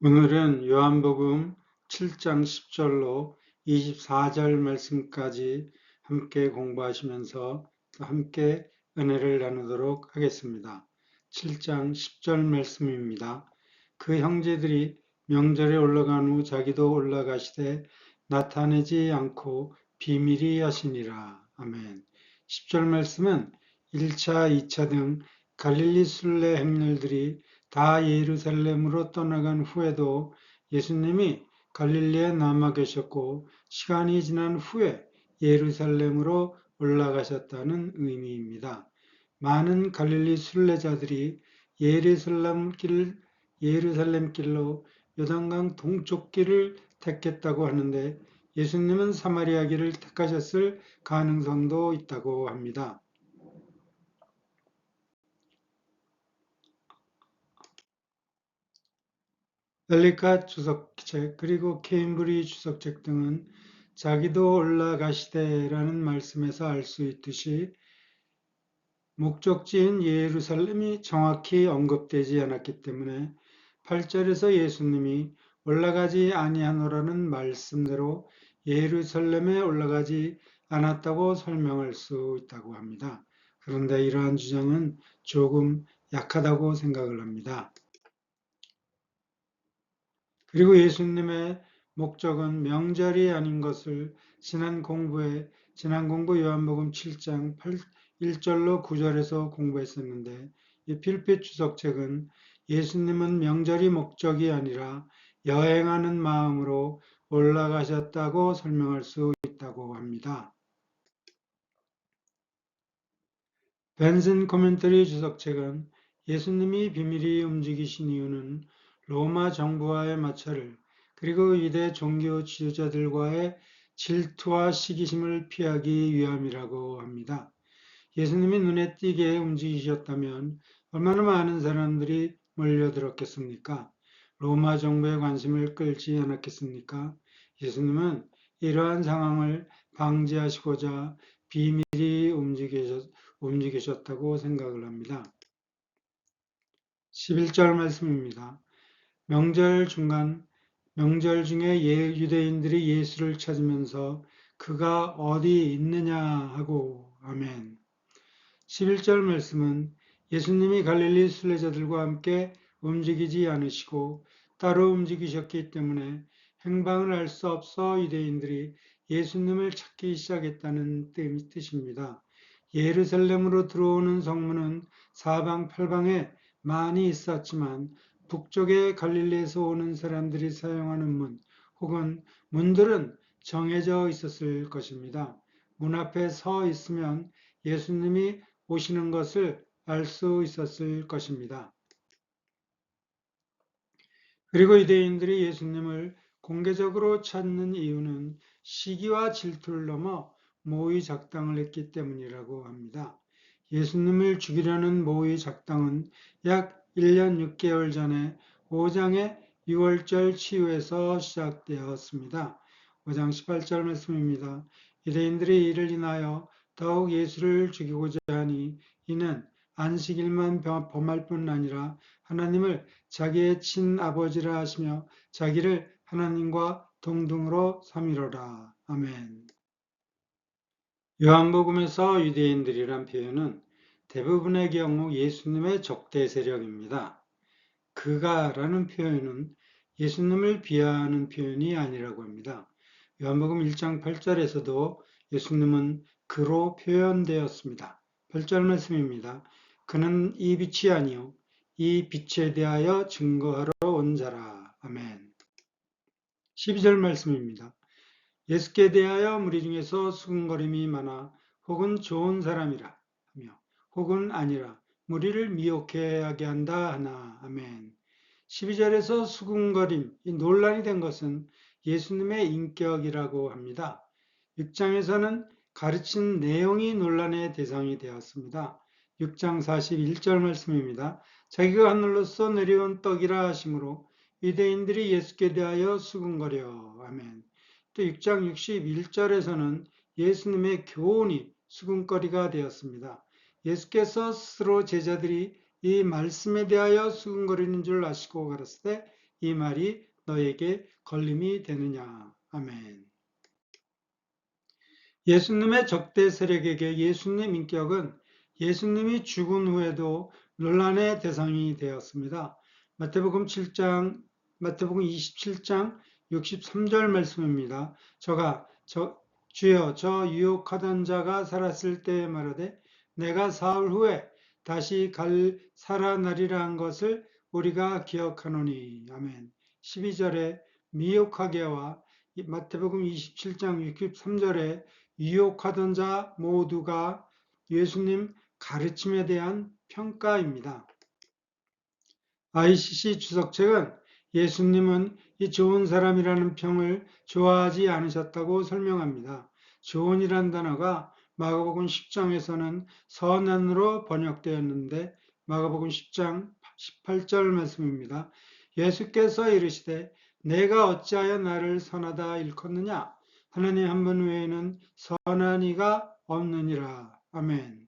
오늘은 요한복음 7장 10절로 24절 말씀까지 함께 공부하시면서 함께 은혜를 나누도록 하겠습니다. 7장 10절 말씀입니다. 그 형제들이 명절에 올라간 후 자기도 올라가시되 나타내지 않고 비밀히 하시니라. 아멘. 10절 말씀은 1차, 2차 등 갈릴리 순례 행렬들이 다 예루살렘으로 떠나간 후에도 예수님이 갈릴리에 남아 계셨고 시간이 지난 후에 예루살렘으로 올라가셨다는 의미입니다. 많은 갈릴리 순례자들이 예루살렘길로 요단강 동쪽 길을 택했다고 하는데 예수님은 사마리아 길을 택하셨을 가능성도 있다고 합니다. 엘리캇 주석책 그리고 케임브리 주석책 등은 자기도 올라가시되라는 말씀에서 알 수 있듯이 목적지인 예루살렘이 정확히 언급되지 않았기 때문에 8절에서 예수님이 올라가지 아니하노라는 말씀대로 예루살렘에 올라가지 않았다고 설명할 수 있다고 합니다. 그런데 이러한 주장은 조금 약하다고 생각을 합니다. 그리고 예수님의 목적은 명절이 아닌 것을 지난 공부 요한복음 7장 1절로 9절에서 공부했었는데 이 필립 주석책은 예수님은 명절이 목적이 아니라 여행하는 마음으로 올라가셨다고 설명할 수 있다고 합니다. 벤슨 코멘터리 주석책은 예수님이 비밀히 움직이신 이유는 로마 정부와의 마찰을 그리고 유대 종교 지도자들과의 질투와 시기심을 피하기 위함이라고 합니다. 예수님이 눈에 띄게 움직이셨다면 얼마나 많은 사람들이 몰려들었겠습니까? 로마 정부의 관심을 끌지 않았겠습니까? 예수님은 이러한 상황을 방지하시고자 비밀히 움직이셨다고 생각을 합니다. 11절 말씀입니다. 명절 중에 유대인들이 예수를 찾으면서 그가 어디 있느냐 하고 아멘. 11절 말씀은 예수님이 갈릴리 순례자들과 함께 움직이지 않으시고 따로 움직이셨기 때문에 행방을 알 수 없어 유대인들이 예수님을 찾기 시작했다는 뜻입니다. 예루살렘으로 들어오는 성문은 사방팔방에 많이 있었지만 북쪽의 갈릴리에서 오는 사람들이 사용하는 문 혹은 문들은 정해져 있었을 것입니다. 문 앞에 서 있으면 예수님이 오시는 것을 알 수 있었을 것입니다. 그리고 유대인들이 예수님을 공개적으로 찾는 이유는 시기와 질투를 넘어 모의 작당을 했기 때문이라고 합니다. 예수님을 죽이려는 모의 작당은 약 1년 6개월 전에 5장의 6월절 치유에서 시작되었습니다. 5장 18절 말씀입니다. 유대인들이 이를 인하여 더욱 예수를 죽이고자 하니 이는 안식일만 범할 뿐 아니라 하나님을 자기의 친아버지라 하시며 자기를 하나님과 동등으로 삼으리라. 아멘. 요한복음에서 유대인들이란 표현은 대부분의 경우 예수님의 적대 세력입니다. 그가라는 표현은 예수님을 비하하는 표현이 아니라고 합니다. 요한복음 1장 8절에서도 예수님은 그로 표현되었습니다. 8절 말씀입니다. 그는 이 빛이 아니요 이 빛에 대하여 증거하러 온 자라. 아멘. 12절 말씀입니다. 예수께 대하여 무리 중에서 수군거림이 많아 혹은 좋은 사람이라 하며 혹은 아니라 무리를 미혹하게 한다 하나. 아멘. 12절에서 수군거림, 이 논란이 된 것은 예수님의 인격이라고 합니다. 6장에서는 가르친 내용이 논란의 대상이 되었습니다. 6장 41절 말씀입니다. 자기가 하늘로서 내려온 떡이라 하시므로 유대인들이 예수께 대하여 수군거려. 아멘. 또 6장 61절에서는 예수님의 교훈이 수군거리가 되었습니다. 예수께서 스스로 제자들이 이 말씀에 대하여 수군거리는 줄 아시고 가라사대 이 말이 너에게 걸림이 되느냐. 아멘. 예수님의 적대 세력에게 예수님 인격은 예수님이 죽은 후에도 논란의 대상이 되었습니다. 마태복음 27장 63절 말씀입니다. 주여 저 유혹하던 자가 살았을 때에 말하되 내가 사흘 후에 다시 살아나리라 한 것을 우리가 기억하노니. 아멘. 12절에 미혹하게와 마태복음 27장 63절에 유혹하던 자 모두가 예수님 가르침에 대한 평가입니다. ICC 주석책은 예수님은 이 좋은 사람이라는 평을 좋아하지 않으셨다고 설명합니다. 좋은이란 단어가 마가복음 10장에서는 선한으로 번역되었는데 마가복음 10장 18절 말씀입니다. 예수께서 이르시되 내가 어찌하여 나를 선하다 일컫느냐? 하나님 한 분 외에는 선한 이가 없느니라. 아멘.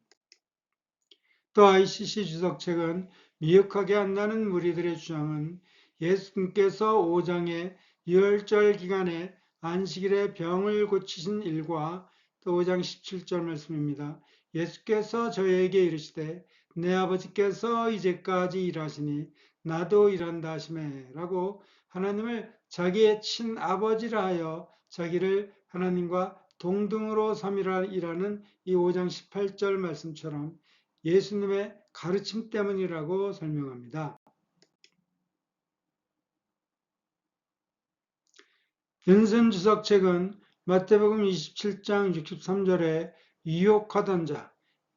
또 ICC 주석책은 미혹하게 한다는 무리들의 주장은 예수님께서 5장의 유월절 기간에 안식일에 병을 고치신 일과 또 5장 17절 말씀입니다. 예수께서 저에게 이르시되 내 아버지께서 이제까지 일하시니 나도 일한다 하시매 라고 하나님을 자기의 친아버지라 하여 자기를 하나님과 동등으로 삼으라는 이 5장 18절 말씀처럼 예수님의 가르침 때문이라고 설명합니다. 빈슨 주석책은 마태복음 27장 63절에 유혹하던 자,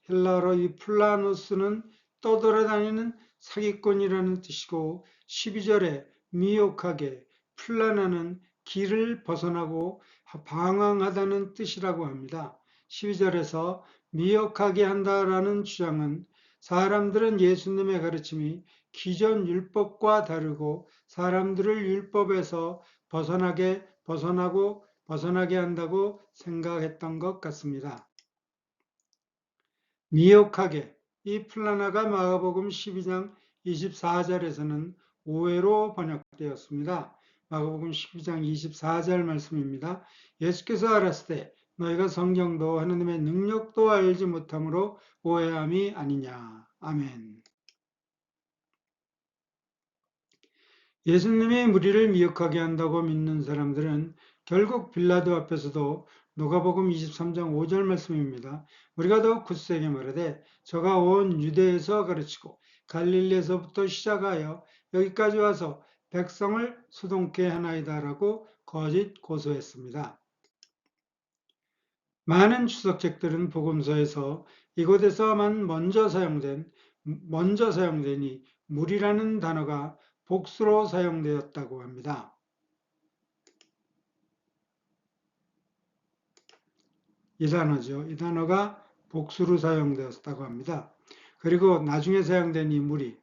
헬라어로 이 플라노스는 떠돌아다니는 사기꾼이라는 뜻이고 12절에 미혹하게 플라나는 길을 벗어나고 방황하다는 뜻이라고 합니다. 12절에서 미혹하게 한다라는 주장은 사람들은 예수님의 가르침이 기존 율법과 다르고 사람들을 율법에서 벗어나게 한다고 생각했던 것 같습니다. 미혹하게 이 플라나가 마가복음 12장 24절에서는 오해로 번역되었습니다. 마가복음 12장 24절 말씀입니다. 예수께서 알았을 때 너희가 성경도 하나님의 능력도 알지 못함으로 오해함이 아니냐. 아멘. 예수님이 무리를 미혹하게 한다고 믿는 사람들은 결국 빌라도 앞에서도 누가복음 23장 5절 말씀입니다. 우리가 더 굳세게 말하되 저가 온 유대에서 가르치고 갈릴리에서부터 시작하여 여기까지 와서 백성을 수동케 하나이다라고 거짓 고소했습니다. 많은 주석책들은 복음서에서 이곳에서만 먼저 사용되니 무리라는 단어가 복수로 사용되었다고 합니다. 이 단어죠. 이 단어가 복수로 사용되었다고 합니다. 그리고 나중에 사용된 이 무리,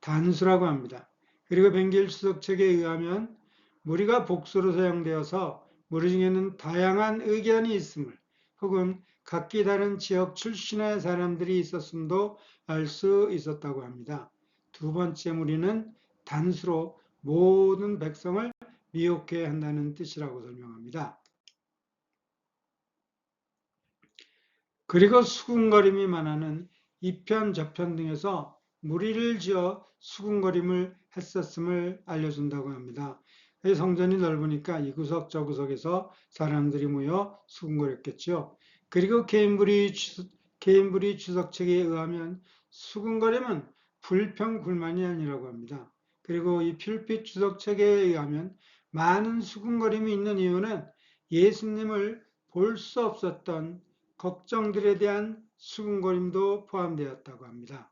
단수라고 합니다. 그리고 벤겔 주석책에 의하면 무리가 복수로 사용되어서 무리 중에는 다양한 의견이 있음을 혹은 각기 다른 지역 출신의 사람들이 있었음도 알 수 있었다고 합니다. 두 번째 무리는 단수로 모든 백성을 미혹해 한다는 뜻이라고 설명합니다. 그리고 수군거림이 많아는 이편 저편 등에서 무리를 지어 수군거림을 했었음을 알려준다고 합니다. 성전이 넓으니까 이 구석 저 구석에서 사람들이 모여 수군거렸겠죠. 그리고 케임브리 주석책에 의하면 수군거림은 불평불만이 아니라고 합니다. 그리고 이 퓰핏 주석책에 의하면 많은 수군거림이 있는 이유는 예수님을 볼 수 없었던 걱정들에 대한 수군거림도 포함되었다고 합니다.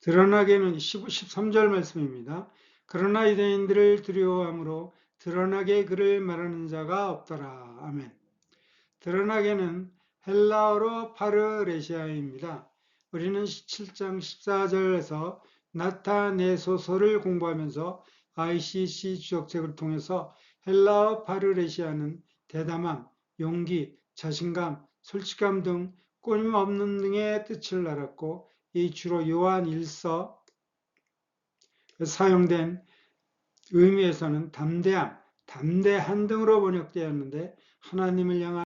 드러나게는 13절 말씀입니다. 그러나 유대인들을 두려워함으로 드러나게 그를 말하는 자가 없더라. 아멘. 드러나게는 헬라어로 파르레시아입니다. 우리는 7장 14절에서 나타내소서를 공부하면서 ICC 주석책을 통해서 헬라어 파르레시아는 대담함, 용기, 자신감, 솔직함 등 끊임없는 등의 뜻을 알았고 이 주로 요한 1서 사용된 의미에서는 담대함, 담대한 등으로 번역되었는데 하나님을 향한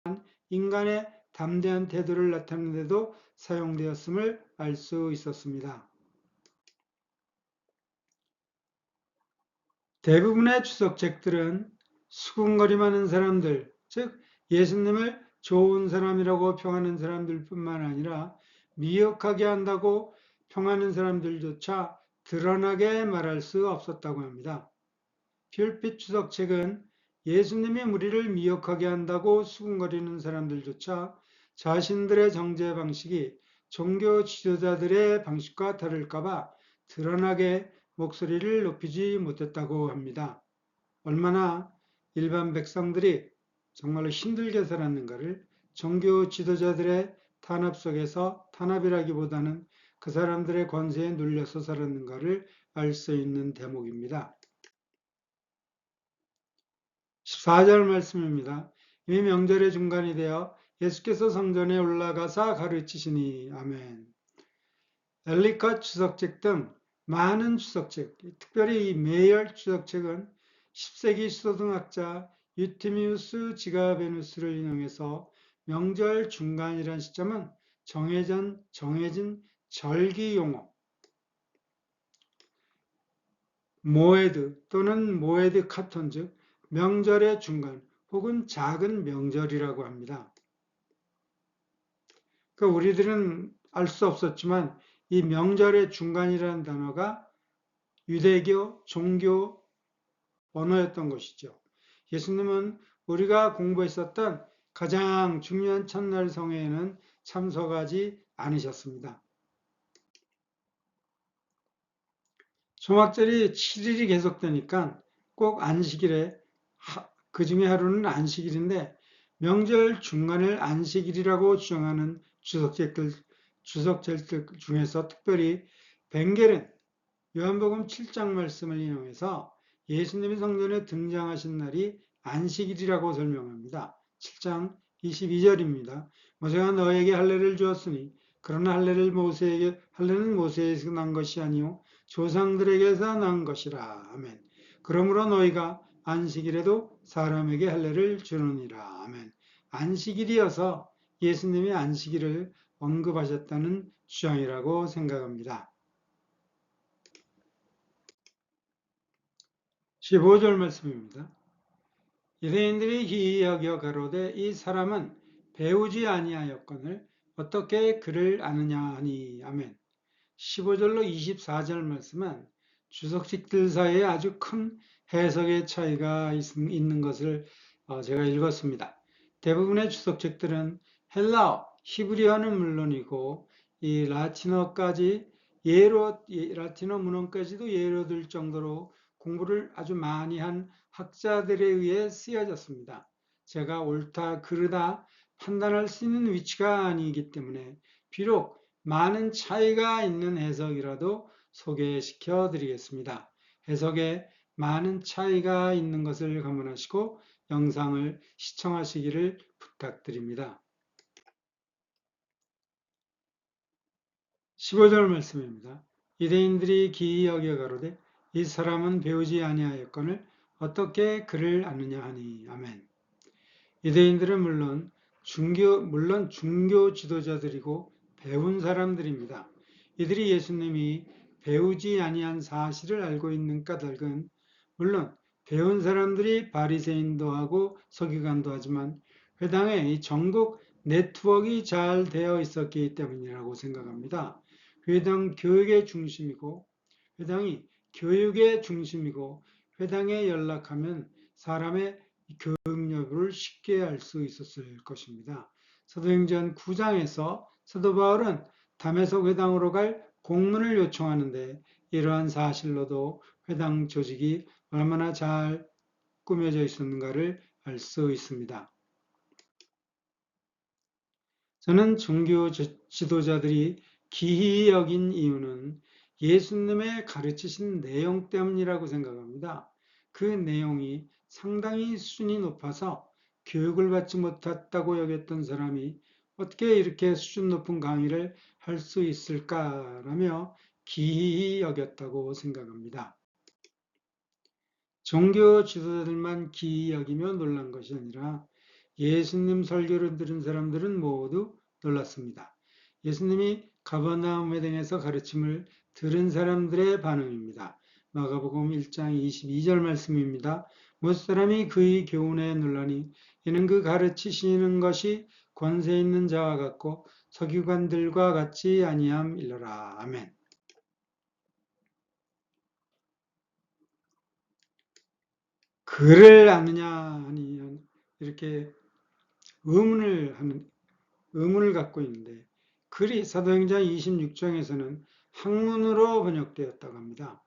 인간의 담대한 태도를 나타내는 데도 사용되었음을 알 수 있었습니다. 대부분의 주석책들은 수군거림하는 사람들, 즉 예수님을 좋은 사람이라고 평하는 사람들뿐만 아니라 미혹하게 한다고 평하는 사람들조차 드러나게 말할 수 없었다고 합니다. 별빛 주석책은 예수님이 무리를 미혹하게 한다고 수군거리는 사람들조차 자신들의 정죄 방식이 종교 지도자들의 방식과 다를까봐 드러나게 목소리를 높이지 못했다고 합니다. 얼마나 일반 백성들이 정말로 힘들게 살았는가를 종교 지도자들의 탄압 속에서, 탄압이라기보다는 그 사람들의 권세에 눌려서 살았는가를 알 수 있는 대목입니다. 14절 말씀입니다. 이미 명절의 중간이 되어 예수께서 성전에 올라가사 가르치시니. 아멘. 엘리컷 주석책 등 많은 주석책, 특별히 이 메이얼 주석책은 10세기 수도등학자 유티미우스 지가베누스를 인용해서 명절 중간이란 시점은 정해진 절기 용어, 모에드 또는 모에드 카톤, 즉 명절의 중간 혹은 작은 명절이라고 합니다. 그러니까 우리들은 알 수 없었지만 이 명절의 중간이라는 단어가 유대교 종교 언어였던 것이죠. 예수님은 우리가 공부했었던 가장 중요한 첫날 성회에는 참석하지 않으셨습니다. 초막절이 7일이 계속되니까 꼭 안식일에 그 중에 하루는 안식일인데 명절 중간을 안식일이라고 주장하는 주석책들 중에서 특별히 벵겔은 요한복음 7장 말씀을 인용해서 예수님이 성전에 등장하신 날이 안식일이라고 설명합니다. 7장 22절입니다. 모세가 너에게 할례를 주었으니 그러나 할례는 모세에게서 난 것이 아니요 조상들에게서 난 것이라. 아멘. 그러므로 너희가 안식일에도 사람에게 할례를 주느니라. 아멘. 안식일이어서 예수님이 안식일을 언급하셨다는 주장이라고 생각합니다. 15절 말씀입니다. 유대인들이 기이 여겨 가로되 이 사람은 배우지 아니하였거늘 어떻게 그를 아느냐 하니. 아멘. 15절로 24절 말씀은 주석책들 사이에 아주 큰 해석의 차이가 있는 것을 제가 읽었습니다. 대부분의 주석책들은 헬라어, 히브리어는 물론이고 이 라틴어까지 라틴어 문헌까지도 예로 들 정도로 공부를 아주 많이 한 학자들에 의해 쓰여졌습니다. 제가 옳다 그르다 판단할 수 있는 위치가 아니기 때문에 비록 많은 차이가 있는 해석이라도 소개시켜 드리겠습니다. 해석에 많은 차이가 있는 것을 감안하시고 영상을 시청하시기를 부탁드립니다. 15절 말씀입니다. 유대인들이 기이 여겨 가로되 이 사람은 배우지 아니하였거늘 어떻게 그를 아느냐 하니. 아멘. 유대인들은 물론 중교 지도자들이고 배운 사람들입니다. 이들이 예수님이 배우지 아니한 사실을 알고 있는 까닭은 물론 배운 사람들이 바리새인도 하고 서기관도 하지만 회당에 이 전국 네트워크가 잘 되어 있었기 때문이라고 생각합니다. 회당 교육의 중심이고 회당이 교육의 중심이고 회당에 연락하면 사람의 교육 여부를 쉽게 알 수 있었을 것입니다. 사도행전 9장에서 사도 바울은 다메섹 회당으로 갈 공문을 요청하는데 이러한 사실로도 회당 조직이 얼마나 잘 꾸며져 있었는가를 알 수 있습니다. 저는 종교 지도자들이 기이 여긴 이유는 예수님의 가르치신 내용 때문이라고 생각합니다. 그 내용이 상당히 수준이 높아서 교육을 받지 못했다고 여겼던 사람이 어떻게 이렇게 수준 높은 강의를 할 수 있을까라며 기이히 여겼다고 생각합니다. 종교 지도자들만 기이히 여기며 놀란 것이 아니라 예수님 설교를 들은 사람들은 모두 놀랐습니다. 예수님이 가버나움 회당에서 가르침을 들은 사람들의 반응입니다. 마가복음 1장 22절 말씀입니다. 무슨 사람이 그의 교훈에 놀라니 이는 그 가르치시는 것이 권세 있는 자와 같고 서기관들과 같지 아니함이러라. 아멘. 그를 아느냐 하니 이렇게 의문을 갖고 있는데 글이 사도행전 26장에서는 학문으로 번역되었다고 합니다.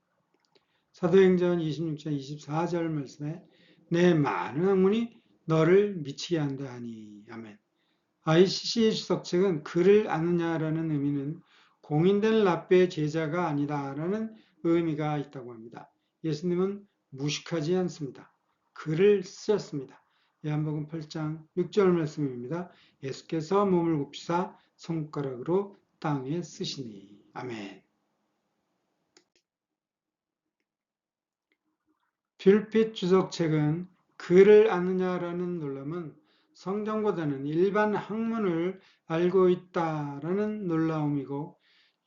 사도행전 26장 24절 말씀에 내 많은 학문이 너를 미치게 한다 하니 아멘. ICC 주석책은 그를 아느냐라는 의미는 공인된 랍비의 제자가 아니다라는 의미가 있다고 합니다. 예수님은 무식하지 않습니다. 글을 쓰셨습니다. 요한복음 8장 6절 말씀입니다. 예수께서 몸을 굽히사 손가락으로 땅에 쓰시니 아멘. 퓰핏 주석책은 그를 아느냐라는 놀람은 성경보다는 일반 학문을 알고 있다라는 놀라움이고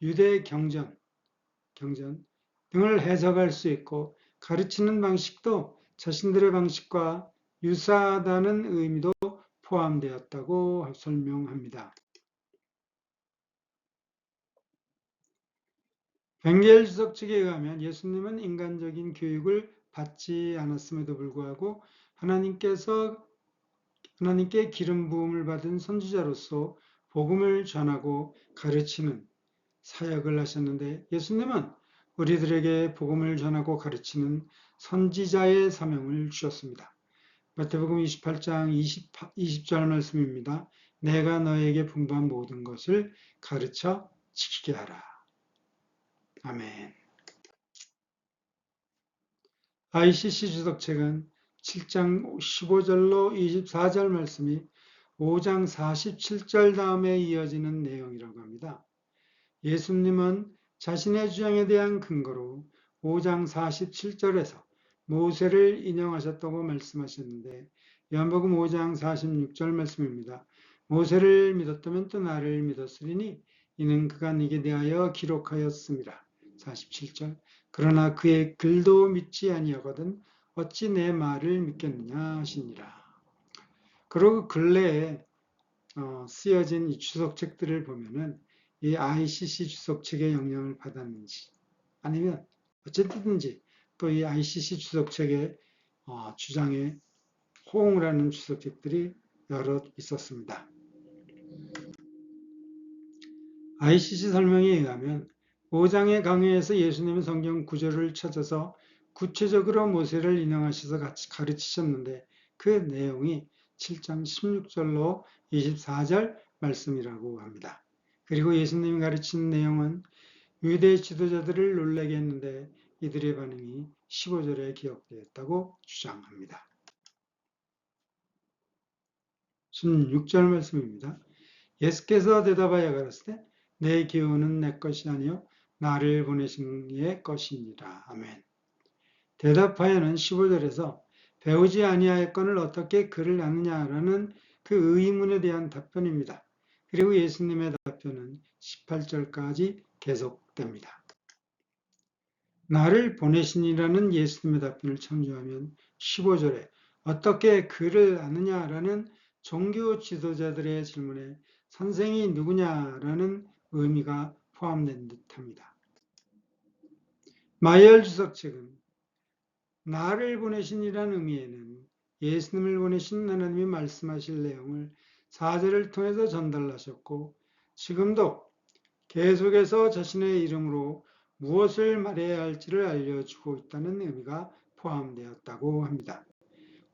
유대 경전 등을 해석할 수 있고 가르치는 방식도 자신들의 방식과 유사하다는 의미도 포함되었다고 설명합니다. 벵겔 주석 측에 의하면 예수님은 인간적인 교육을 받지 않았음에도 불구하고 하나님께 기름 부음을 받은 선지자로서 복음을 전하고 가르치는 사역을 하셨는데 예수님은 우리들에게 복음을 전하고 가르치는 선지자의 사명을 주셨습니다. 마태복음 28장 20절 말씀입니다. 내가 너에게 분부한 모든 것을 가르쳐 지키게 하라. 아멘. ICC 주석책은 7장 15절로 24절 말씀이 5장 47절 다음에 이어지는 내용이라고 합니다. 예수님은 자신의 주장에 대한 근거로 5장 47절에서 모세를 인용하셨다고 말씀하셨는데 요한복음 5장 46절 말씀입니다. 모세를 믿었다면 또 나를 믿었으리니 이는 그가 네게 대하여 기록하였습니다. 47절 그러나 그의 글도 믿지 아니하거든 어찌 내 말을 믿겠느냐 하시니라. 그리고 근래에 쓰여진 이 주석책들을 보면은 이 ICC 주석책의 영향을 받았는지 아니면 어쨌든지 또 이 ICC 주석책의 주장에 호응을 하는 주석책들이 여러 있었습니다. ICC 설명에 의하면 5장의 강의에서 예수님은 성경 구절을 찾아서 구체적으로 모세를 인용하셔서 같이 가르치셨는데 그 내용이 7장 16절로 24절 말씀이라고 합니다. 그리고 예수님이 가르친 내용은 유대 지도자들을 놀라게 했는데 이들의 반응이 15절에 기록되었다고 주장합니다. 16절 말씀입니다. 예수께서 대답하여 가라사대 내 기운은 내 것이 아니요 나를 보내신 이의 것이니라. 아멘. 대답하여는 15절에서 배우지 아니하였건을 어떻게 그를 아느냐라는 그 의문에 대한 답변입니다. 그리고 예수님의 답변은 18절까지 계속됩니다. 나를 보내신이라는 예수님의 답변을 참조하면 15절에 어떻게 그를 아느냐라는 종교 지도자들의 질문에 선생이 누구냐라는 의미가 포함된 듯합니다. 마이얼 주석책은 나를 보내신이라는 의미에는 예수님을 보내신 하나님이 말씀하실 내용을 4절을 통해서 전달하셨고 지금도 계속해서 자신의 이름으로 무엇을 말해야 할지를 알려주고 있다는 의미가 포함되었다고 합니다.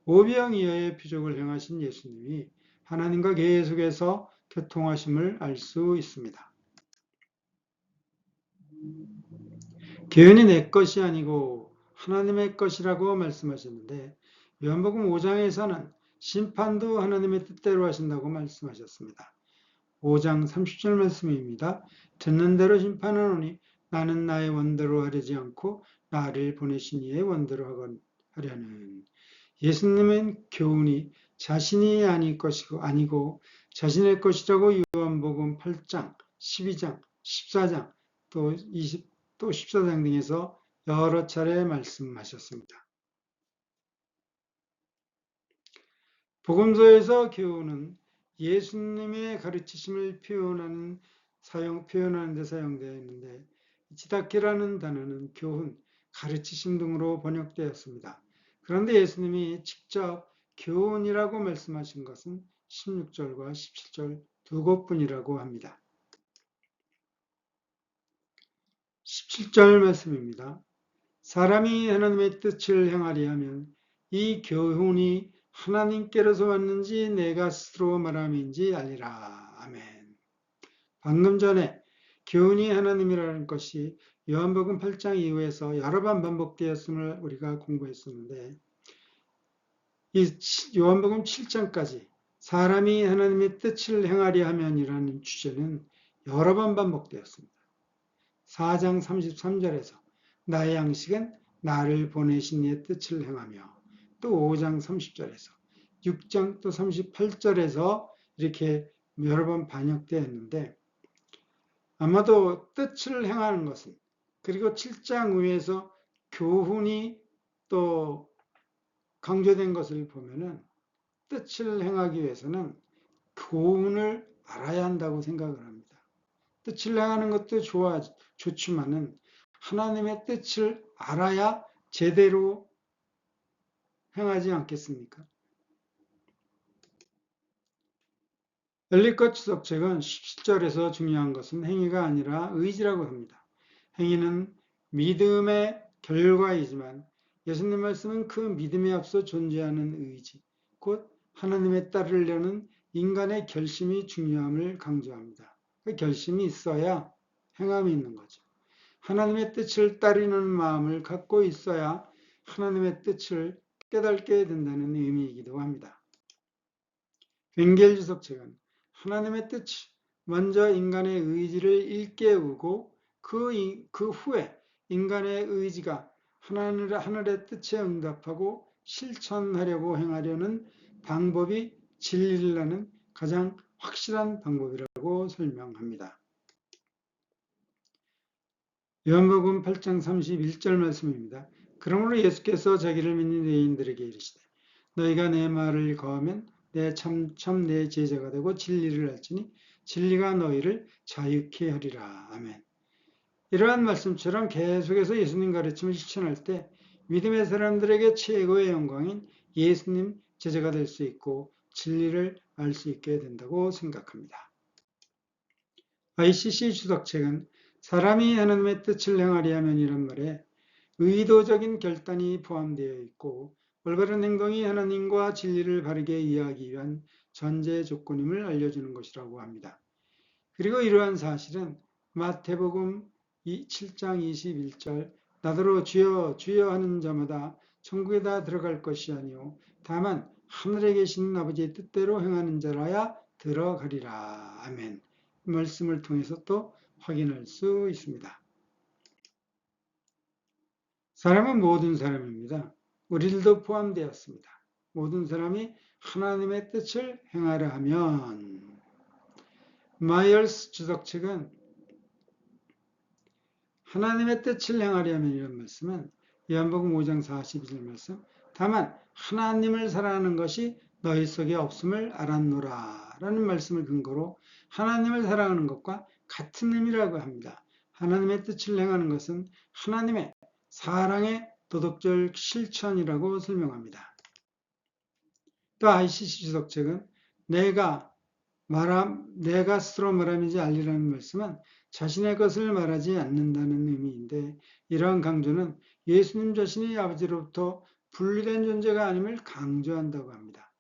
오병이어의 표적을 행하신 예수님이 하나님과 계속해서 교통하심을 알 수 있습니다. 교훈이 내 것이 아니고 하나님의 것이라고 말씀하셨는데 요한복음 5장에서는 심판도 하나님의 뜻대로 하신다고 말씀하셨습니다. 5장 30절 말씀입니다. 듣는 대로 심판하노니 나는 나의 원대로 하려지 않고 나를 보내신 이의 원대로 하려는. 예수님은 교훈이 자신이 아니고 자신의 것이라고 요한복음 8장, 12장, 14장, 또 14장 등에서 여러 차례 말씀하셨습니다. 복음서에서 교훈은 예수님의 가르치심을 표현하는 데 사용되어 있는데 지다케라는 단어는 교훈, 가르치심 등으로 번역되었습니다. 그런데 예수님이 직접 교훈이라고 말씀하신 것은 16절과 17절 두 곳뿐이라고 합니다. 17절 말씀입니다. 사람이 하나님의 뜻을 행하리 하면 이 교훈이 하나님께로서 왔는지 내가 스스로 말함인지 알리라. 아멘. 방금 전에 교훈이 하나님이라는 것이 요한복음 8장 이후에서 여러 번 반복되었음을 우리가 공부했었는데 이 요한복음 7장까지 사람이 하나님의 뜻을 행하리 하면이라는 주제는 여러 번 반복되었습니다. 4장 33절에서 나의 양식은 나를 보내신 이의 뜻을 행하며 또 5장 30절에서 6장 또 38절에서 이렇게 여러 번 반복되었는데 아마도 뜻을 행하는 것은 그리고 7장 후에서 교훈이 또 강조된 것을 보면은 뜻을 행하기 위해서는 교훈을 알아야 한다고 생각을 합니다. 뜻을 행하는 것도 좋지만은 하나님의 뜻을 알아야 제대로 행하지 않겠습니까? 엘리컷 주석책은 17절에서 중요한 것은 행위가 아니라 의지라고 합니다. 행위는 믿음의 결과이지만 예수님 말씀은 그 믿음에 앞서 존재하는 의지, 곧 하나님에 따르려는 인간의 결심이 중요함을 강조합니다. 그 결심이 있어야 행함이 있는 거죠. 하나님의 뜻을 따르는 마음을 갖고 있어야 하나님의 뜻을 깨닫게 된다는 의미이기도 합니다. 벵겔 주석책은 하나님의 뜻이 먼저 인간의 의지를 일깨우고 그 후에 인간의 의지가 하늘의 뜻에 응답하고 실천하려고 행하려는 방법이 진리를 아는 가장 확실한 방법이라고 설명합니다. 요한복음 8장 31절 말씀입니다. 그러므로 예수께서 자기를 믿는 유대인들에게 이르시되 너희가 내 말을 거하면 내 제자가 되고 진리를 알지니 진리가 너희를 자유케 하리라. 아멘. 이러한 말씀처럼 계속해서 예수님 가르침을 실천할 때 믿음의 사람들에게 최고의 영광인 예수님 제자가 될 수 있고 진리를 알 수 있게 된다고 생각합니다. ICC 주석책은 사람이 하나님의 뜻을 행하리 하면 이런 말에 의도적인 결단이 포함되어 있고 올바른 행동이 하나님과 진리를 바르게 이해하기 위한 전제 조건임을 알려주는 것이라고 합니다. 그리고 이러한 사실은 마태복음 7장 21절 나더러 주여 주여 하는 자마다 천국에 다 들어갈 것이 아니요 다만 하늘에 계시는 아버지의 뜻대로 행하는 자라야 들어가리라. 아멘. 말씀을 통해서 또 확인할 수 있습니다. 사람은 모든 사람입니다. 우리들도 포함되었습니다. 모든 사람이 하나님의 뜻을 행하려 하면 마이얼스 주석책은 하나님의 뜻을 행하려면 이런 말씀은 요한복음 5장 42절 말씀 다만 하나님을 사랑하는 것이 너희 속에 없음을 알았노라 라는 말씀을 근거로 하나님을 사랑하는 것과 같은 의미라고 합니다. 하나님의 뜻을 행하는 것은 하나님의 사랑의 도덕적 실천이라고 설명합니다. 또 ICC 주석책은 내가 스스로 말함인지 알리라는 말씀은 자신의 것을 말하지 않는다는 의미인데 이러한 강조는 예수님 자신이 아버지로부터 분리된 존재가 아님을 강조한다고 합니다.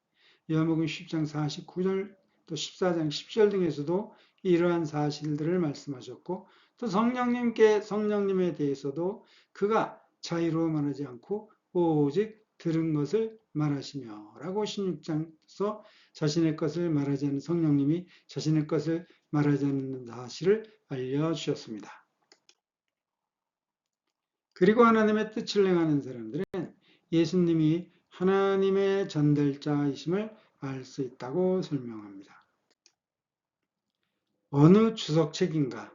요한복음 10장 49절 또 14장 10절 등에서도 이러한 사실들을 말씀하셨고 또 성령님에 대해서도 그가 자유로 말하지 않고 오직 들은 것을 말하시며 라고 16장에서 자신의 것을 말하지 않는 성령님이 자신의 것을 말하지 않는 사실을 알려주셨습니다. 그리고 하나님의 뜻을 행하는 사람들은 예수님이 하나님의 전달자이심을 알 수 있다고 설명합니다. 어느 주석책인가?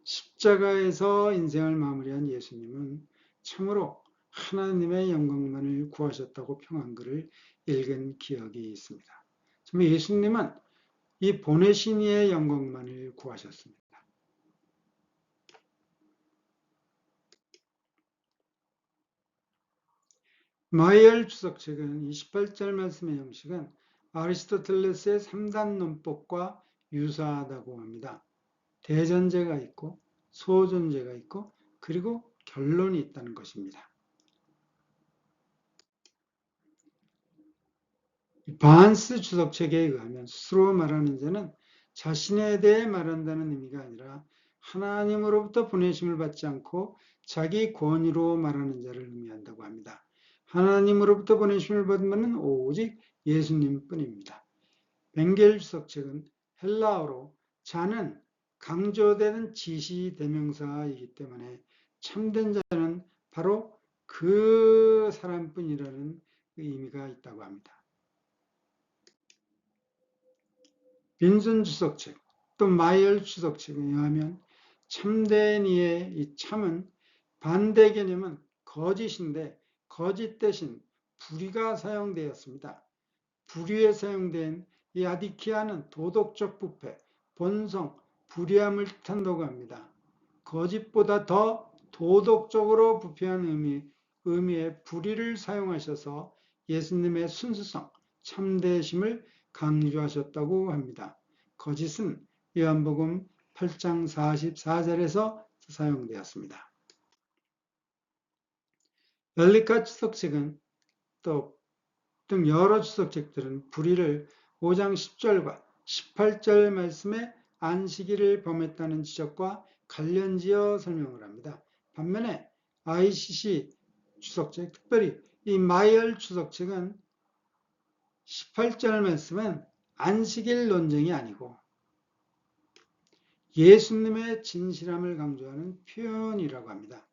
십자가에서 인생을 마무리한 예수님은 참으로 하나님의 영광만을 구하셨다고 평한 글을 읽은 기억이 있습니다. 정말 예수님은 이 보내신 이의 영광만을 구하셨습니다. 마이엘 주석책은 28절 말씀의 형식은 아리스토텔레스의 3단 논법과 유사하다고 합니다. 대전제가 있고 소전제가 있고 그리고 결론이 있다는 것입니다. 바한스 주석책에 의하면 스스로 말하는 자는 자신에 대해 말한다는 의미가 아니라 하나님으로부터 보내심을 받지 않고 자기 권위로 말하는 자를 의미한다고 합니다. 하나님으로부터 보내심을 받은 자는 오직 예수님뿐입니다. 벵겔 주석책은 헬라어로 자는 강조되는 지시 대명사이기 때문에 참된 자는 바로 그 사람뿐이라는 의미가 있다고 합니다. 빈슨 주석책 또 마이엘 주석책에 의하면 참된 이의 이 참은 반대 개념은 거짓인데 거짓 대신 불의가 사용되었습니다. 불의에 사용된 이 아디키아는 도덕적 부패, 본성, 불의함을 뜻한다고 합니다. 거짓보다 더 도덕적으로 부패한 의미의 불의를 사용하셔서 예수님의 순수성, 참되심을 강조하셨다고 합니다. 거짓은 요한복음 8장 44절에서 사용되었습니다. 엘리카 주석책은 또 등 여러 주석책들은 불의를 5장 10절과 18절 말씀에 안식일을 범했다는 지적과 관련지어 설명을 합니다. 반면에 ICC 주석책, 특별히 이 마이얼 주석책은 18절 말씀은 안식일 논쟁이 아니고 예수님의 진실함을 강조하는 표현이라고 합니다.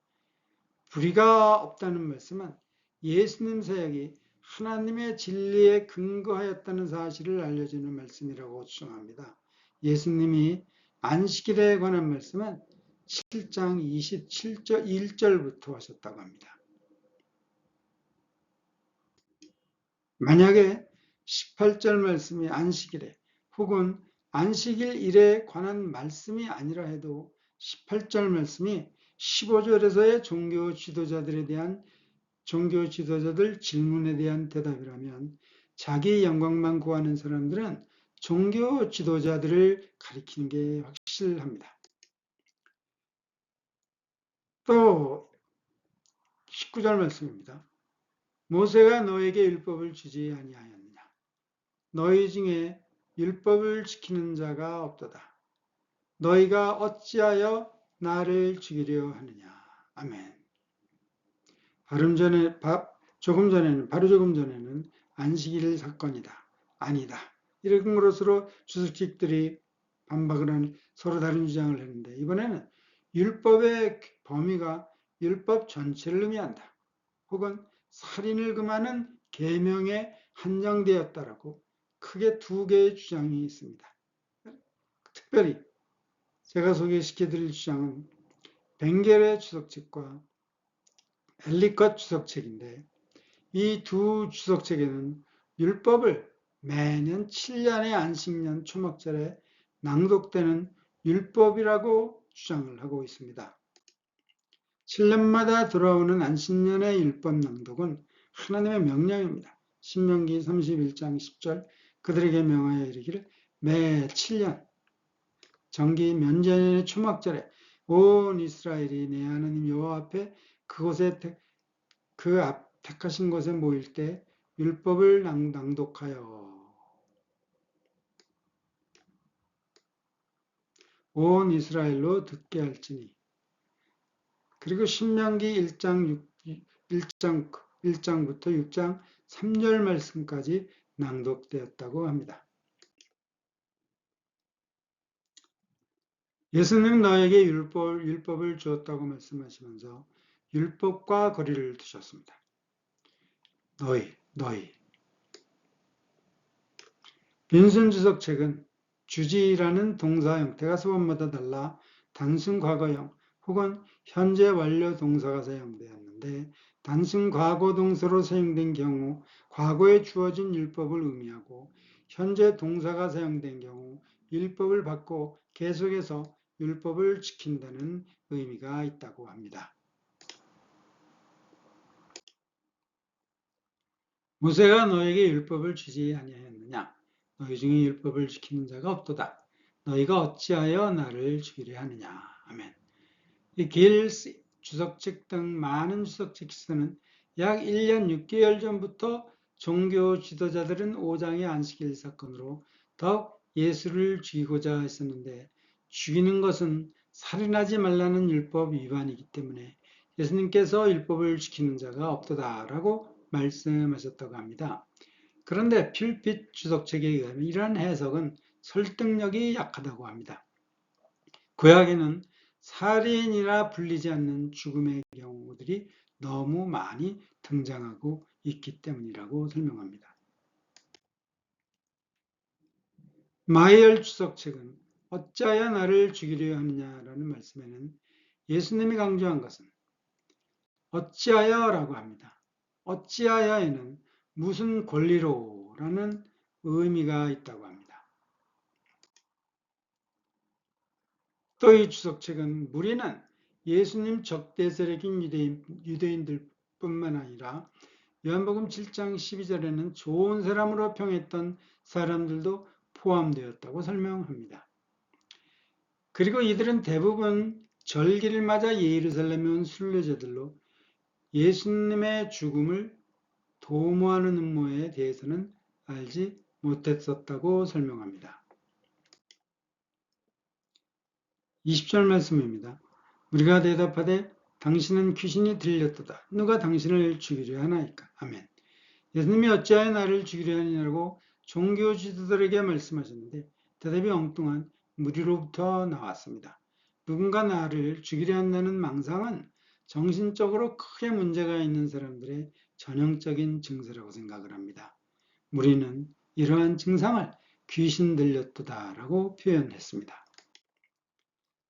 불의가 없다는 말씀은 예수님 사역이 하나님의 진리에 근거하였다는 사실을 알려주는 말씀이라고 주장합니다. 예수님이 안식일에 관한 말씀은 7장 27절 1절부터 하셨다고 합니다. 만약에 18절 말씀이 안식일에 혹은 안식일 일에 관한 말씀이 아니라 해도 18절 말씀이 15절에서의 종교 지도자들 질문에 대한 대답이라면 자기 영광만 구하는 사람들은 종교 지도자들을 가리키는 게 확실합니다. 또 19절 말씀입니다. 모세가 너에게 율법을 주지 아니하였느냐? 너희 중에 율법을 지키는 자가 없도다. 너희가 어찌하여 나를 죽이려 하느냐? 아멘. 조금 전에는 안식일 사건이다. 아니다. 이런 것으로 주석책들이 반박을 한 서로 다른 주장을 했는데 이번에는 율법의 범위가 율법 전체를 의미한다. 혹은 살인을 금하는 계명에 한정되었다라고 크게 두 개의 주장이 있습니다. 특별히 제가 소개시켜드릴 주장은 벵겔의 주석책과 엘리컷 주석책인데 이 두 주석책에는 율법을 매년 7년의 안식년 초막절에 낭독되는 율법이라고 주장을 하고 있습니다. 7년마다 돌아오는 안식년의 율법 낭독은 하나님의 명령입니다. 신명기 31장 10절 그들에게 명하여 이르기를 매 7년 정기 면제년의 초막절에 온 이스라엘이 내 하나님 여호와 앞에 그곳에 택하신 곳에 모일 때 율법을 낭독하여 온 이스라엘로 듣게 할지니. 그리고 신명기 1장부터 6장 3절 말씀까지 낭독되었다고 합니다. 예수님 너에게 율법을 주었다고 말씀하시면서 율법과 거리를 두셨습니다. 너희. 빈슨 주석 책은 주지라는 동사 형태가 서원마다 달라 단순 과거형 혹은 현재 완료 동사가 사용되었는데 단순 과거 동사로 사용된 경우 과거에 주어진 율법을 의미하고 현재 동사가 사용된 경우 율법을 받고 계속해서 율법을 지킨다는 의미가 있다고 합니다. 모세가 너에게 율법을 주지 아니하였느냐? 너희 중에 율법을 지키는 자가 없도다. 너희가 어찌하여 나를 죽이려 하느냐? 아멘. 이 길 주석책 등 많은 주석책에서는 약 1년 6개월 전부터 종교 지도자들은 5장의 안식일 사건으로 더욱 예수를 죽이고자 했었는데 죽이는 것은 살인하지 말라는 율법 위반이기 때문에 예수님께서 율법을 지키는 자가 없도다라고 말씀하셨다고 합니다. 그런데 필핏 주석책에 의하면 이러한 해석은 설득력이 약하다고 합니다. 구약에는 살인이라 불리지 않는 죽음의 경우들이 너무 많이 등장하고 있기 때문이라고 설명합니다. 마이얼 주석책은 어찌하여 나를 죽이려 하느냐라는 말씀에는 예수님이 강조한 것은 어찌하여라고 합니다. 어찌하여에는 무슨 권리로라는 의미가 있다고 합니다. 또 이 주석책은 무리는 예수님 적대세력인 유대인들뿐만 아니라 요한복음 7장 12절에는 좋은 사람으로 평했던 사람들도 포함되었다고 설명합니다. 그리고 이들은 대부분 절기를 맞아 예루살렘에 온 순례자들로 예수님의 죽음을 도모하는 음모에 대해서는 알지 못했었다고 설명합니다. 20절 말씀입니다. 우리가 대답하되 당신은 귀신이 들렸도다. 누가 당신을 죽이려 하나이까? 아멘. 예수님이 어찌하여 나를 죽이려 하느냐고 종교 지도자들에게 말씀하셨는데 대답이 엉뚱한 무리로부터 나왔습니다. 누군가 나를 죽이려 한다는 망상은 정신적으로 크게 문제가 있는 사람들의 전형적인 증세라고 생각을 합니다. 무리는 이러한 증상을 귀신 들렸도다라고 표현했습니다.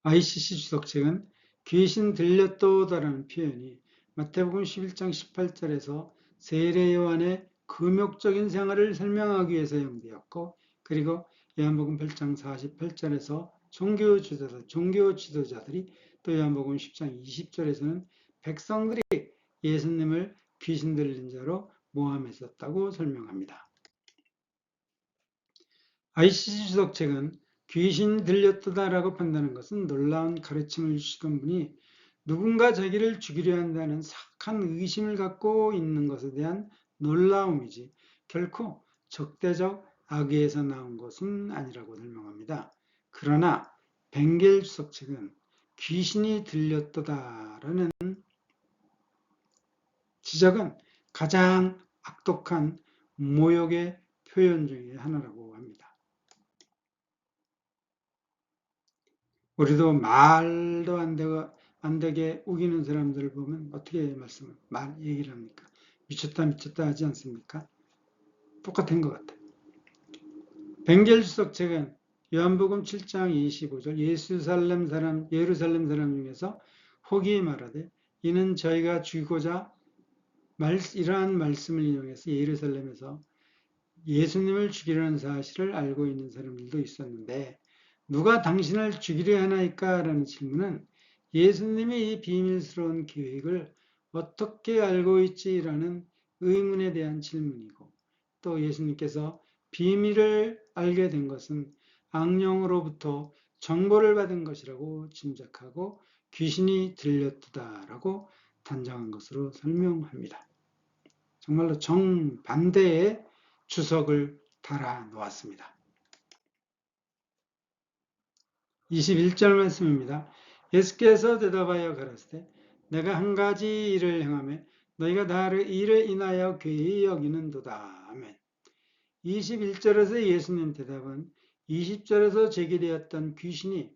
ICC 주석책은 귀신 들렸도다라는 표현이 마태복음 11장 18절에서 세례 요한의 금욕적인 생활을 설명하기 위해 사용되었고 그리고 요한복음 8장 48절에서 종교 지도자들이 또 요한복음 10장 20절에서는 백성들이 예수님을 귀신 들린 자로 모함했었다고 설명합니다. ICC 주석책은 귀신 들렸다라고 판단하는 것은 놀라운 가르침을 주시던 분이 누군가 자기를 죽이려 한다는 사악한 의심을 갖고 있는 것에 대한 놀라움이지 결코 적대적 악의에서 나온 것은 아니라고 설명합니다. 그러나 벵겔 주석책은 귀신이 들렸다라는 지적은 가장 악독한 모욕의 표현 중의 하나라고 합니다. 우리도 말도 안 되게 우기는 사람들을 보면 어떻게 얘기를 합니까? 미쳤다 하지 않습니까? 똑같은 것 같아요. 벵겔 주석책은 요한복음 7장 25절 예루살렘 사람 중에서 혹이 말하되 이는 저희가 죽이고자 이러한 말씀을 인용해서 예루살렘에서 예수님을 죽이려는 사실을 알고 있는 사람들도 있었는데 누가 당신을 죽이려 하나이까? 라는 질문은 예수님이 이 비밀스러운 계획을 어떻게 알고 있지라는 의문에 대한 질문이고 또 예수님께서 비밀을 알게 된 것은 악령으로부터 정보를 받은 것이라고 짐작하고 귀신이 들렸다라고 단정한 것으로 설명합니다. 정말로 정반대의 주석을 달아 놓았습니다. 21절 말씀입니다. 예수께서 대답하여 가라사대 내가 한 가지 일을 행하며 너희가 나를 일을 인하여 괴히 여기는도다. 아멘. 21절에서 예수님 대답은 20절에서 제기되었던 귀신이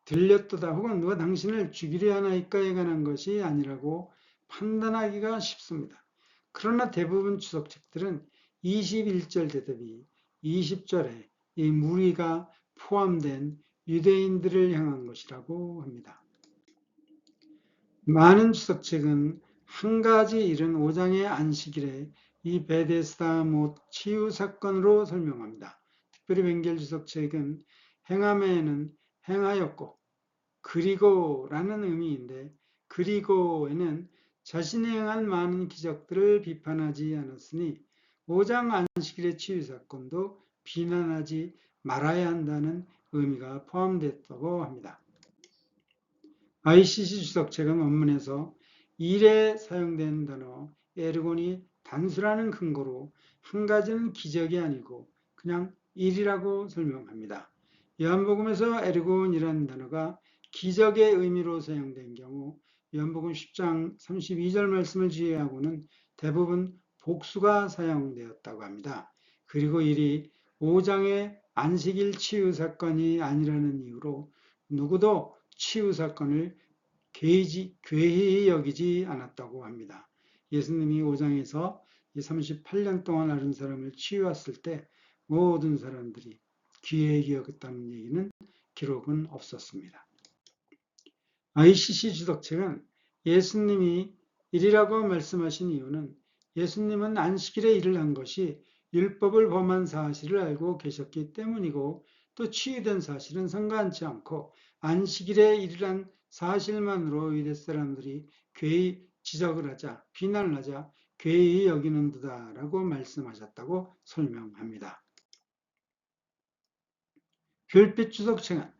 들렸도다 혹은 누가 당신을 죽이려 하나이까에 관한 것이 아니라고 판단하기가 쉽습니다. 그러나 대부분 주석책들은 21절 대답이 20절에 이 무리가 포함된 유대인들을 향한 것이라고 합니다. 많은 주석책은 한 가지 일은 5장의 안식일에 이 베데스다 못 치유 사건으로 설명합니다. 특별히 벵겔 주석책은 행함에는 행하였고 그리고라는 의미인데 그리고에는 자신이 행한 많은 기적들을 비판하지 않았으니 5장 안식일의 치유 사건도 비난하지 말아야 한다는 의미가 포함됐다고 합니다. ICC 주석책은 원문에서 일에 사용된 단어 에르곤이 단수라는 근거로 한 가지는 기적이 아니고 그냥 일이라고 설명합니다. 요한복음에서 에르곤이라는 단어가 기적의 의미로 사용된 경우 요한복음 10장 32절 말씀을 지혜하고는 대부분 복수가 사용되었다고 합니다. 그리고 일이 5장의 안식일 치유 사건이 아니라는 이유로 누구도 치유 사건을 괴히 여기지 않았다고 합니다. 예수님이 5장에서 38년 동안 앓은 사람을 치유했을 때 모든 사람들이 귀히 여겼다는 얘기는 기록은 없었습니다. ICC 주석책은 예수님이 일이라고 말씀하신 이유는 예수님은 안식일에 일을 한 것이 율법을 범한 사실을 알고 계셨기 때문이고 또 치유된 사실은 상관치 않고 안식일에 일을 한 사실만으로 유대 사람들이 괴히 지적을 하자 비난을 하자 괴히 여기는 듯하라고 말씀하셨다고 설명합니다. 별빛 주석책은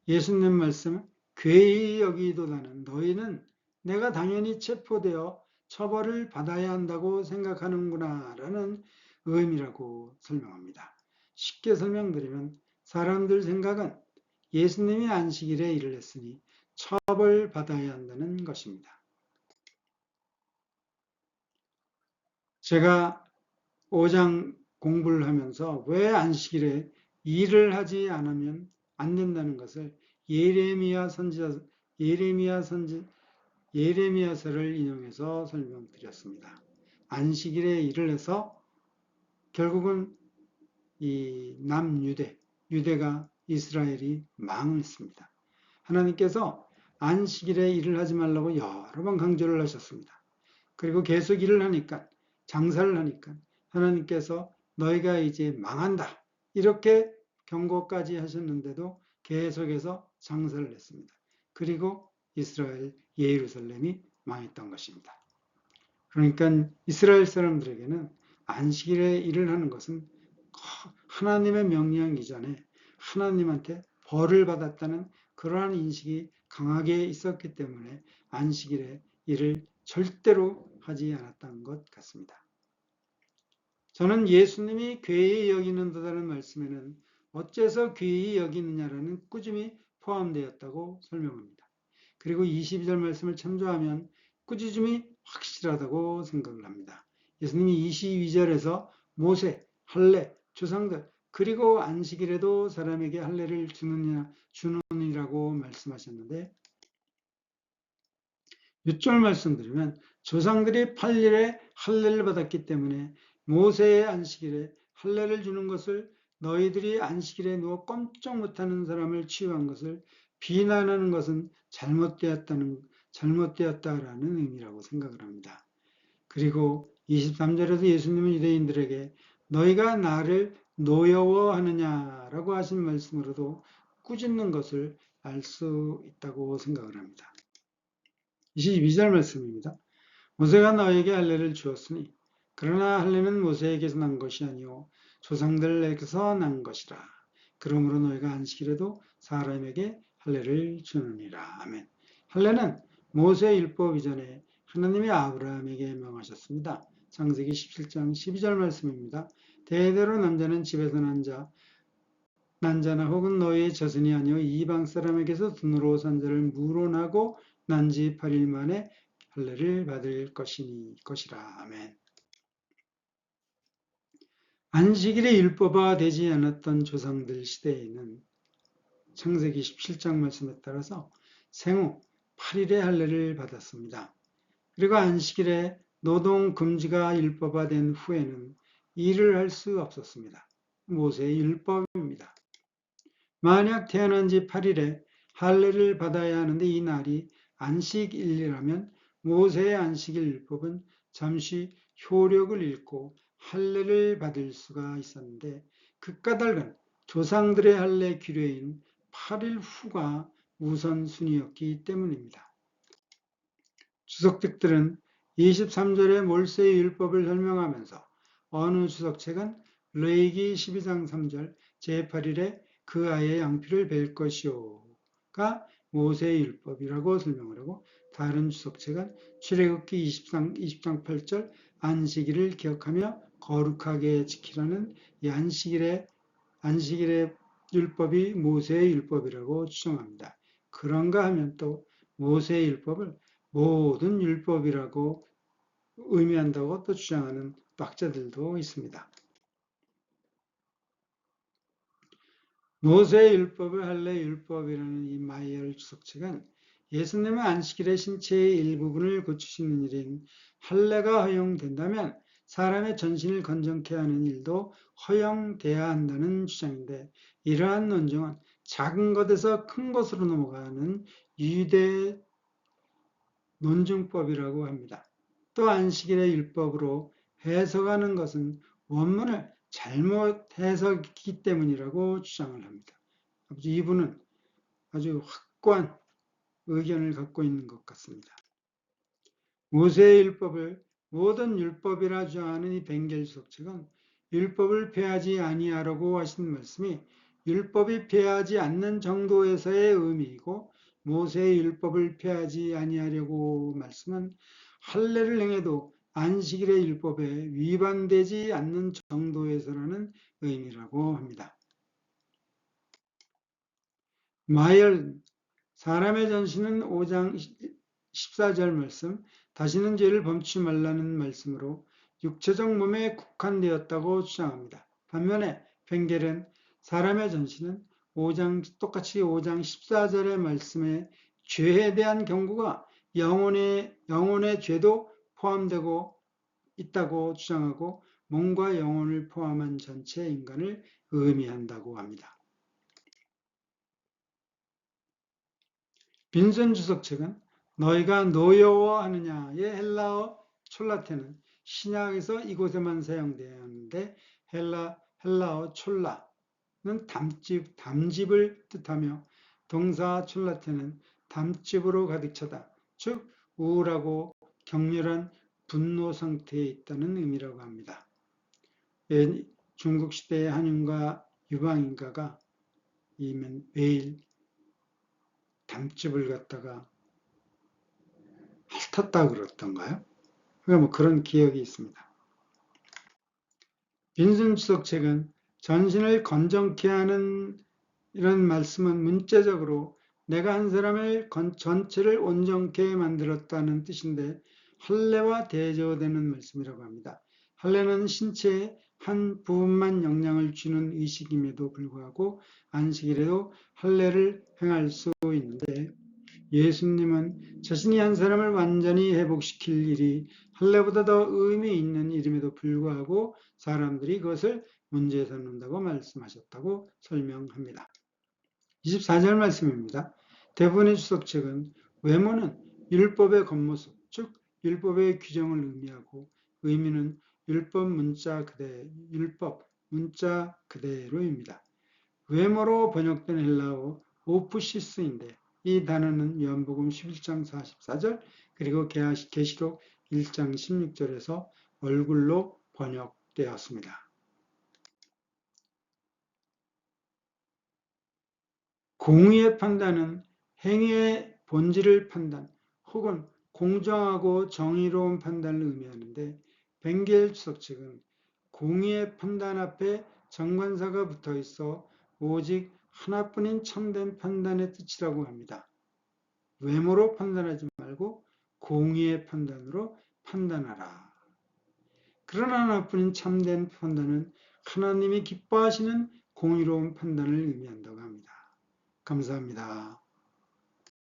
예수님 말씀은 괴히 여기도다는 너희는 내가 당연히 체포되어 처벌을 받아야 한다고 생각하는구나 라는 의미라고 설명합니다. 쉽게 설명드리면 사람들 생각은 예수님이 안식일에 일을 했으니 처벌받아야 한다는 것입니다. 제가 5장 공부를 하면서 왜 안식일에 일을 하지 않으면 안 된다는 것을 예레미야서를 인용해서 설명드렸습니다. 안식일에 일을 해서 결국은 이 유대가 이스라엘이 망했습니다. 하나님께서 안식일에 일을 하지 말라고 여러 번 강조를 하셨습니다. 그리고 계속 일을 하니까 장사를 하니까 하나님께서 너희가 이제 망한다 이렇게 경고까지 하셨는데도 계속해서 장사를 했습니다. 그리고 이스라엘 예루살렘이 망했던 것입니다. 그러니까 이스라엘 사람들에게는 안식일에 일을 하는 것은 하나님의 명령 이전에 하나님한테 벌을 받았다는 그러한 인식이 강하게 있었기 때문에 안식일에 일을 절대로 하지 않았던 것 같습니다. 저는 예수님이 괴히 여기는다는 말씀에는 어째서 괴히 여기느냐라는 꾸짐이 포함되었다고 설명합니다. 그리고 22절 말씀을 참조하면 꾸짖음이 확실하다고 생각을 합니다. 예수님이 22절에서 모세, 할례, 조상들 그리고 안식일에도 사람에게 할례를 주느니라고 말씀하셨는데 6절 말씀드리면 조상들이 8일에 할례를 받았기 때문에 모세의 안식일에 할례를 주는 것을 너희들이 안식일에 누워 꼼짝 못하는 사람을 치유한 것을 비난하는 것은 잘못되었다라는 의미라고 생각을 합니다. 그리고 23절에서 예수님은 유대인들에게 너희가 나를 노여워하느냐라고 하신 말씀으로도 꾸짖는 것을 알 수 있다고 생각을 합니다. 22절 말씀입니다. 모세가 너에게 할례를 주었으니 그러나 할례는 모세에게서 난 것이 아니요 조상들에게서 난 것이라. 그러므로 너희가 안식일에도 사람에게 할례를 주느니라. 아멘. 할례는 모세 율법 이전에 하나님이 아브라함에게 명하셨습니다. 창세기 17장 12절 말씀입니다. 대대로 남자는 집에서 난 자나 혹은 너희의 자손이 아니요 이방 사람에게서 등으로 산 자를 물어나고 난 지 8일 만에 할례를 받을 것이라. 아멘. 안식일이 율법화되지 않았던 조상들 시대에는 창세기 17장 말씀에 따라서 생후 8일의 할례를 받았습니다. 그리고 안식일에 노동 금지가 율법화된 후에는 일을 할 수 없었습니다. 모세의 율법입니다. 만약 태어난 지 8일에 할례를 받아야 하는데 이 날이 안식일이라면 모세의 안식일 율법은 잠시 효력을 잃고 할례를 받을 수가 있었는데 그 까닭은 조상들의 할례 규례인 8일 후가 우선순위였기 때문입니다. 주석책들은 23절의 몰세의 율법을 설명하면서 어느 주석책은 레위기 12장 3절 제8일에 그 아이의 양피를 벨 것이요가 모세의 율법이라고 설명을 하고 다른 주석책은 출애굽기 20장 8절 안식일을 기억하며 거룩하게 지키라는 이 안식일의 율법이 모세의 율법이라고 주장합니다. 그런가 하면 또 모세의 율법을 모든 율법이라고 의미한다고 또 주장하는 학자들도 있습니다. 모세의 율법을 할례 율법이라는 이 마이엘 주석책은 예수님의 안식일의 신체의 일부분을 고치시는 일인 할례가 허용된다면 사람의 전신을 건정케 하는 일도 허용돼야 한다는 주장인데 이러한 논증은 작은 것에서 큰 것으로 넘어가는 유대 논증법이라고 합니다. 또 안식일의 율법으로 해석하는 것은 원문을 잘못 해석했기 때문이라고 주장을 합니다. 이분은 아주 확고한 의견을 갖고 있는 것 같습니다. 모세의 율법을 모든 율법이라 주장하는 이 벵겔 주석책은 율법을 폐하지 아니하라고 하신 말씀이 율법이 폐하지 않는 정도에서의 의미이고 모세의 율법을 폐하지 아니하려고 말씀은 할례를 행해도 안식일의 율법에 위반되지 않는 정도에서라는 의미라고 합니다. 마이얼 사람의 전신은 5장 14절 말씀 다시는 죄를 범치 말라는 말씀으로 육체적 몸에 국한되었다고 주장합니다. 반면에 벵겔은 사람의 전신은 똑같이 5장 14절의 말씀에 죄에 대한 경고가 영혼의 죄도 포함되고 있다고 주장하고 몸과 영혼을 포함한 전체 인간을 의미한다고 합니다. 빈슨 주석책은 너희가 노여워하느냐의 헬라어 촐라테는 신약에서 이곳에만 사용되었는데 헬라어 촐라는 담집을 뜻하며 동사 촐라테는 담집으로 가득 차다. 즉 우울하고 격렬한 분노 상태에 있다는 의미라고 합니다. 중국 시대의 한인과 유방인가가 매일 담집을 갖다가 핥았다 그랬던가요? 그러니까 그런 기억이 있습니다. 빈슨 주석책은 전신을 건정케 하는 이런 말씀은 문자적으로 내가 한 사람을 전체를 온전케 만들었다는 뜻인데 할례와 대조되는 말씀이라고 합니다. 할례는 신체의 한 부분만 영향을 주는 의식임에도 불구하고 안식일에도 할례를 행할 수 있는데 예수님은 자신이 한 사람을 완전히 회복시킬 일이 할례보다 더 의미 있는 일임에도 불구하고 사람들이 그것을 문제 삼는다고 말씀하셨다고 설명합니다. 24절 말씀입니다. 대부분의 주석책은 외모는 율법의 겉모습, 즉 율법의 규정을 의미하고 의미는 율법 문자 그대로입니다. 외모로 번역된 헬라어 오프시스인데 이 단어는 요한복음 11장 44절 그리고 계시록 1장 16절에서 얼굴로 번역되었습니다. 공의의 판단은 행위의 본질을 판단 혹은 공정하고 정의로운 판단을 의미하는데 벵겔 주석책은 공의의 판단 앞에 정관사가 붙어 있어 오직 하나뿐인 참된 판단의 뜻이라고 합니다. 외모로 판단하지 말고 공의의 판단으로 판단하라. 그러나 하나뿐인 참된 판단은 하나님이 기뻐하시는 공의로운 판단을 의미한다고 합니다. 감사합니다.